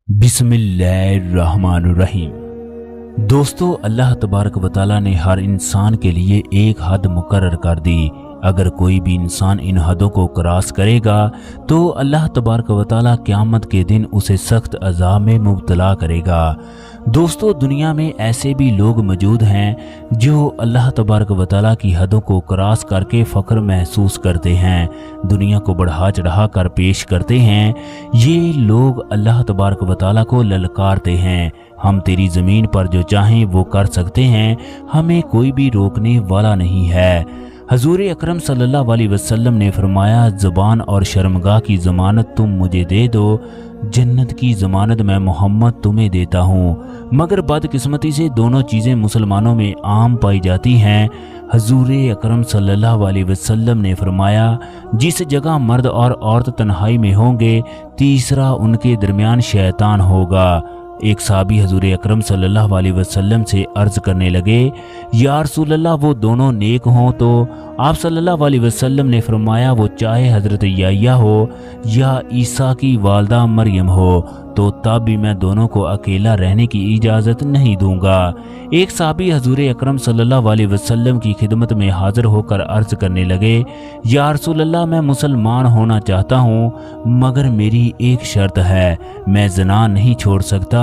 बिस्मिल्लाहिर्रहमानिर्रहीम। दोस्तों, अल्लाह तबारक व तआला ने हर इंसान के लिए एक हद मुकर्रर कर दी। अगर कोई भी इंसान इन हदों को क्रॉस करेगा तो अल्लाह तबारक व तआला क़यामत के दिन उसे सख्त अज़ाब में मुब्तला करेगा। दोस्तों, दुनिया में ऐसे भी लोग मौजूद हैं जो अल्लाह तबारक व तआला की हदों को क्रॉस करके फ़ख्र महसूस करते हैं, दुनिया को बढ़ा चढ़ा कर पेश करते हैं। ये लोग अल्लाह तबारक व तआला को ललकारते हैं, हम तेरी ज़मीन पर जो चाहें वो कर सकते हैं, हमें कोई भी रोकने वाला नहीं है। हजूर अकरम सल्लल्लाहु अलैहि वसल्लम ने फरमाया, ज़बान और शर्मगाह की ज़मानत तुम मुझे दे दो, जन्नत की ज़मानत मैं मोहम्मद तुम्हें देता हूँ। मगर बदकिस्मती से दोनों चीज़ें मुसलमानों में आम पाई जाती हैं। हजूर अकरम सल्लल्लाहु अलैहि वसल्लम ने फरमाया, जिस जगह मर्द और औरत तन्हाई में होंगे, तीसरा उनके दरमियान शैतान होगा। एक साहबी हजूर अकरम सल्लल्लाहु अलैहि वसल्लम से अर्ज़ करने लगे, या रसूलल्लाह, वो दोनों नेक हों तो? आप सल्लल्लाहु अलैहि वसल्लम ने फरमाया, वो चाहे हज़रत याह्या हो या ईसा की वालदा मरियम हो, तो तब भी मैं दोनों को अकेला रहने की इजाज़त नहीं दूंगा। एक साहबी हजूर अकरम सल्लल्लाहु अलैहि वसल्लम की खिदमत में हाजिर होकर अर्ज़ करने लगे, या रसूलल्लाह, मैं मुसलमान होना चाहता हूँ, मगर मेरी एक शर्त है, मैं ज़िना नहीं छोड़ सकता।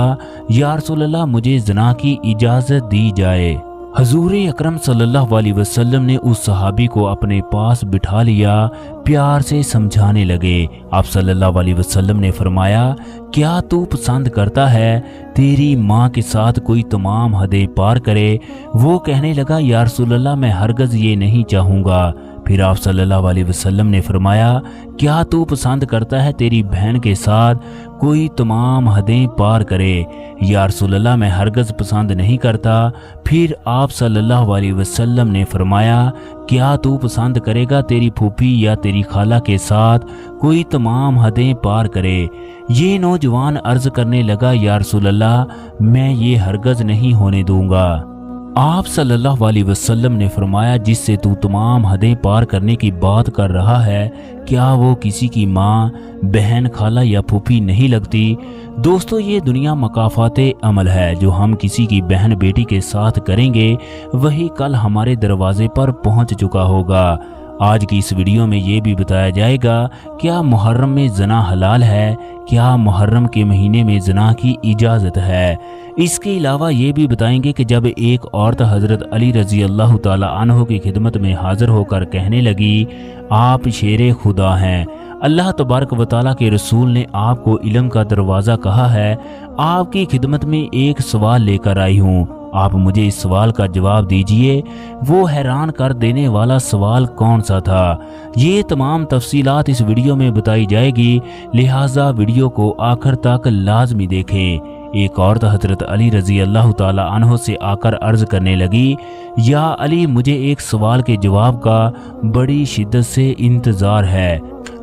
या रसूलल्लाह, मुझे ज़िना की इजाज़त दी जाए। हजूर अकरम सल्लल्लाहु अलैहि वसल्लम ने उस सहाबी को अपने पास बिठा लिया, प्यार से समझाने लगे। आप सल्लल्लाहु अलैहि वसल्लम ने फरमाया, क्या तू पसंद करता है तेरी माँ के साथ कोई तमाम हदें पार करे? वो कहने लगा, या रसूलल्लाह, मैं हरगज़ ये नहीं चाहूँगा। फिर आप सल्लल्लाहु अलैहि वसल्लम ने फरमाया, क्या तू पसंद करता है तेरी बहन के साथ कोई तमाम हदें पार करे? या रसूलल्लाह, मैं हरगज़ पसंद नहीं करता। फिर आप सल्लल्लाहु अलैहि वसल्लम ने फरमाया, क्या तू पसंद करेगा तेरी फूफी या तेरी खाला के साथ कोई तमाम हदें पार करे? ये नौजवान अर्ज़ करने लगा, या रसूलल्लाह, मैं ये हरगज़ नहीं होने दूंगा। आप सल्लल्लाहु अलैहि वसल्लम ने फरमाया, जिससे तू तमाम हदें पार करने की बात कर रहा है, क्या वो किसी की माँ, बहन, खाला या फूफी नहीं लगती? दोस्तों, ये दुनिया मकाफाते अमल है। जो हम किसी की बहन बेटी के साथ करेंगे वही कल हमारे दरवाजे पर पहुंच चुका होगा। आज की इस वीडियो में ये भी बताया जाएगा, क्या मुहर्रम में ज़िना हलाल है, क्या मुहर्रम के महीने में ज़िना की इजाज़त है। इसके अलावा ये भी बताएंगे कि जब एक औरत हज़रत अली रज़ी अल्लाह ताला अन्हु की खिदमत में हाज़िर होकर कहने लगी, आप शेर खुदा हैं, अल्लाह तबारक व तआला के रसूल ने आपको इल्म का दरवाज़ा कहा है, आपकी खिदमत में एक सवाल लेकर आई हूँ, आप मुझे इस सवाल का जवाब दीजिए। वो हैरान कर देने वाला सवाल कौन सा था? ये तमाम तफसीलात इस वीडियो में बताई जाएगी, लिहाजा वीडियो को आखिर तक लाजमी देखें। एक औरत हजरत अली रजी अल्लाह ताला अन्हो से आकर अर्ज करने लगी, या अली, मुझे एक सवाल के जवाब का बड़ी शिद्दत से इंतज़ार है।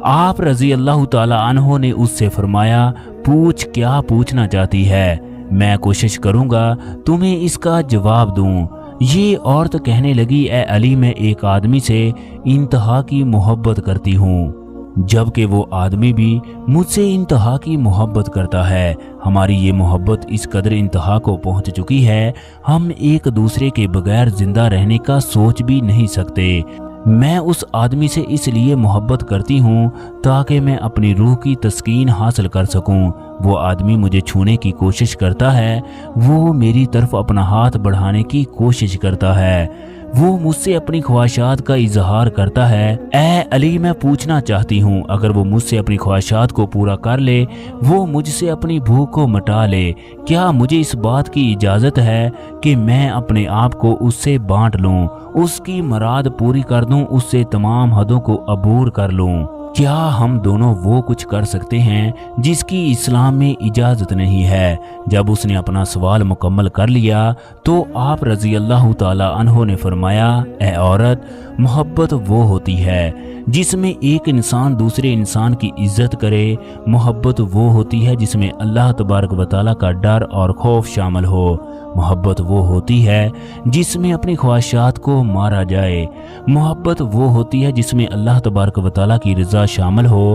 आप रजी अल्लाह ताला अन्हो ने उससे फरमाया, पूछ, क्या पूछना चाहती है, मैं कोशिश करूंगा तुम्हें इसका जवाब दूं। ये औरत कहने लगी, ए अली, मैं एक आदमी से इंतहा की मोहब्बत करती हूँ, जबकि वो आदमी भी मुझसे इंतहा की मोहब्बत करता है। हमारी ये मोहब्बत इस कदर इंतहा को पहुँच चुकी है, हम एक दूसरे के बगैर जिंदा रहने का सोच भी नहीं सकते। मैं उस आदमी से इसलिए मोहब्बत करती हूँ ताकि मैं अपनी रूह की तस्कीन हासिल कर सकूँ। वो आदमी मुझे छूने की कोशिश करता है, वो मेरी तरफ अपना हाथ बढ़ाने की कोशिश करता है, वो मुझसे अपनी ख्वाहिशात का इजहार करता है। ए अली, मैं पूछना चाहती हूँ, अगर वो मुझसे अपनी ख्वाहिशात को पूरा कर ले, वो मुझसे अपनी भूख को मिटा ले, क्या मुझे इस बात की इजाज़त है कि मैं अपने आप को उससे बांट लूँ, उसकी मुराद पूरी कर दूँ, उससे तमाम हदों को अबूर कर लूँ? क्या हम दोनों वो कुछ कर सकते हैं जिसकी इस्लाम में इजाज़त नहीं है? जब उसने अपना सवाल मुकम्मल कर लिया तो आप रज़ी अल्लाह ताला अन्हो ने फरमाया, ए औरत, मोहब्बत वो होती है जिसमें एक इंसान दूसरे इंसान की इज्जत करे। मोहब्बत वो होती है जिसमें अल्लाह तबारक व तआला का डर और खौफ शामिल हो। मोहब्बत वो होती है जिसमें अपनी ख्वाहिशात को मारा जाए। मोहब्बत वो होती है जिसमें अल्लाह तबारक व तआला की रज़ा शामिल हो।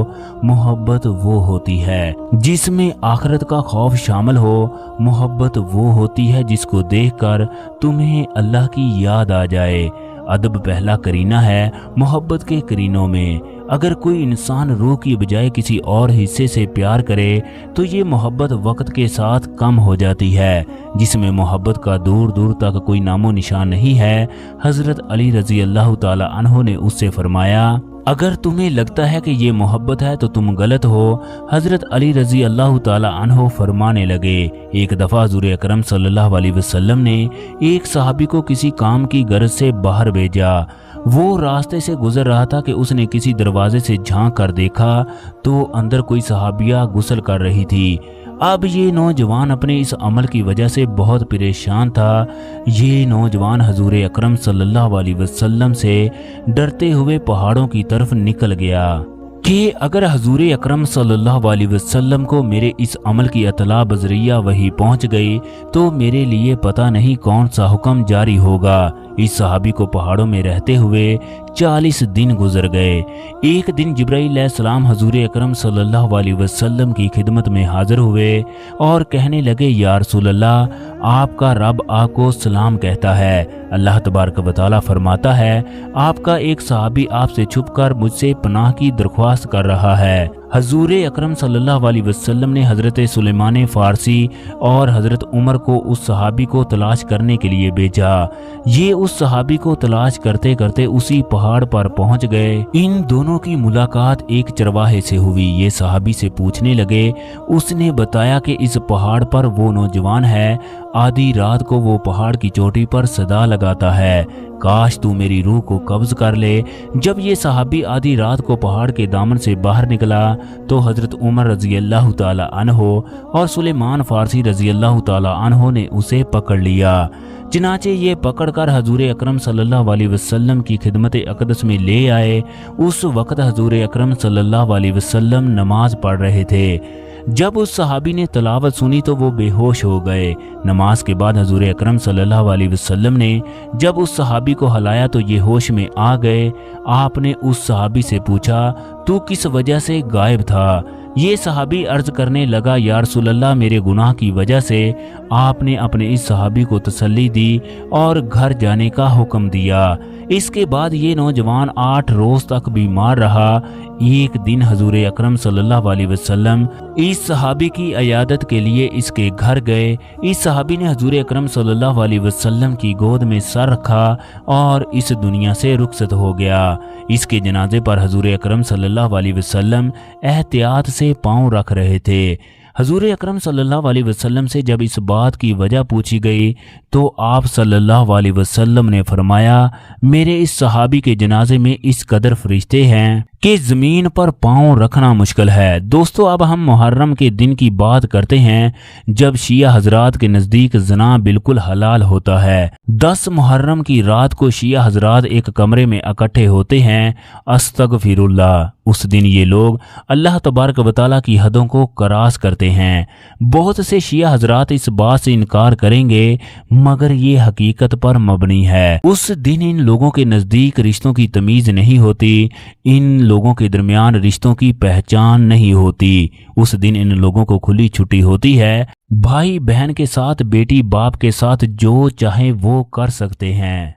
मोहब्बत वो होती है जिसमें आखिरत का खौफ शामिल हो। मोहब्बत वो होती है जिसको देखकर तुम्हें अल्लाह की याद आ जाए। अदब पहला करीना है मोहब्बत के करीनों में। अगर कोई इंसान रूह की बजाय किसी और हिस्से से प्यार करे तो ये मोहब्बत वक्त के साथ कम हो जाती है। जिसमें मोहब्बत का दूर दूर तक कोई नामो निशान नहीं है। हज़रत अली रज़ी अल्लाह ताला अन्हो ने उससे फरमाया, अगर तुम्हें लगता है कि ये मोहब्बत है तो तुम गलत हो। हज़रत अली रज़ी अल्लाह ताला अन्हो फरमाने लगे, एक दफ़ा हुज़ूर अकरम सल्लल्लाहु अलैहि वसल्लम ने एक सहाबी को किसी काम की गर्ज से बाहर भेजा। वो रास्ते से गुजर रहा था कि उसने किसी दरवाजे से झांक कर देखा तो अंदर कोई सहाबिया गुस्ल कर रही थी। अब ये नौजवान अपने इस अमल की वजह से बहुत परेशान था। ये नौजवान हजूर अकरम सल्लल्लाहु अलैहि वसल्लम से डरते हुए पहाड़ों की तरफ निकल गया कि अगर हजूर अकरम सल्लल्लाहु अलैहि वसल्लम को मेरे इस अमल की इत्तला बज़रिया वही पहुंच गई तो मेरे लिए पता नहीं कौन सा हुक्म जारी होगा। इस सहाबी को पहाड़ों में रहते हुए 40 दिन गुजर गए। एक दिन जिब्राईल अलैहिस्सलाम हजूर अकरम सल्लल्लाहु अलैहि वसल्लम की खिदमत में हाजिर हुए और कहने लगे, या रसूल अल्लाह, आपका रब आपको सलाम कहता है। अल्लाह तबारक व तआला फरमाता है, आपका एक सहाबी आपसे छुपकर मुझसे पनाह की दरख्वास्त कर रहा है। हजूर अकरम सल्लल्लाहु अलैहि वसल्लम ने हज़रत सुलेमान फ़ारसी और हज़रत उमर को उस सहाबी को तलाश करने के लिए भेजा। ये उस सहाबी को तलाश करते करते उसी पहाड़ पर पहुंच गए। इन दोनों की मुलाकात एक चरवाहे से हुई। ये सहाबी से पूछने लगे। उसने बताया कि इस पहाड़ पर वो नौजवान है, आधी रात को वो पहाड़ की चोटी पर सदा लगाता है, काश तू मेरी रूह को कब्ज कर ले। जब ये सहाबी आधी रात को पहाड़ के दामन से बाहर निकला तो हज़रत उमर रज़ी अल्लाह ताला अन्हो और सुलेमान फ़ारसी रज़ी अल्लाह ताला अन्हो ने उसे पकड़ लिया। चनाचे ये पकड़कर हजूर अकरम सल्लल्लाहु अलैहि वसल्लम की खिदमत अक़दस में ले आए। उस वक़्त हजूर अकरम सल्लल्लाहु अलैहि वसल्लम नमाज पढ़ रहे थे। जब उस सहाबी ने तलावत सुनी तो वो बेहोश हो गए। नमाज के बाद हजूर अकरम सल्लल्लाहु अलैहि वसल्लम ने जब उस सहाबी को हिलाया तो ये होश में आ गए। आपने उस सहाबी से पूछा, तू किस वजह से गायब था? ये सहाबी अर्ज करने लगा, या रसूल अल्लाह, मेरे गुनाह की वजह से आपने अपने इस सहाबी को तसल्ली दी और घर जाने का हुक्म दिया। इसके बाद ये नौजवान 8 रोज तक बीमार रहा। एक दिन हजूर अकरम सल्लल्लाहु अलैहि वसल्लम इस सहाबी की इयादत के लिए इसके घर गए। इस सहाबी ने हजूर अकरम सल्लल्लाहु अलैहि वसल्लम की गोद में सर रखा और इस दुनिया से रुखसत हो गया। इसके जनाजे पर हजूर अकरम सल्लल्लाहु अलैहि वसल्लम एहतियात से पांव रख रहे थे। हजूर अकरम सल्लल्लाहु अलैहि वसल्लम से जब इस बात की वजह पूछी गई तो आप सल्लल्लाहु अलैहि वसल्लम ने फरमाया, मेरे इस सहाबी के जनाजे में इस कदर फरिश्ते हैं कि ज़मीन पर पांव रखना मुश्किल है। दोस्तों, अब हम मुहर्रम के दिन की बात करते हैं जब शिया हजरात के नज़दीक ज़ना बिल्कुल हलाल होता है। 10 मुहर्रम की रात को शिया हजरात एक कमरे में इकट्ठे होते हैं। अस्तगफिरुल्लाह। उस दिन ये लोग अल्लाह तबारक व तआला की हदों को करास करते हैं। बहुत से शिया हजरात इस बात से इनकार करेंगे मगर ये हकीकत पर मबनी है। उस दिन इन लोगों के नज़दीक रिश्तों की तमीज़ नहीं होती, इन लोगों के दरमियान रिश्तों की पहचान नहीं होती। उस दिन इन लोगों को खुली छुट्टी होती है। भाई बहन के साथ, बेटी बाप के साथ जो चाहे वो कर सकते हैं।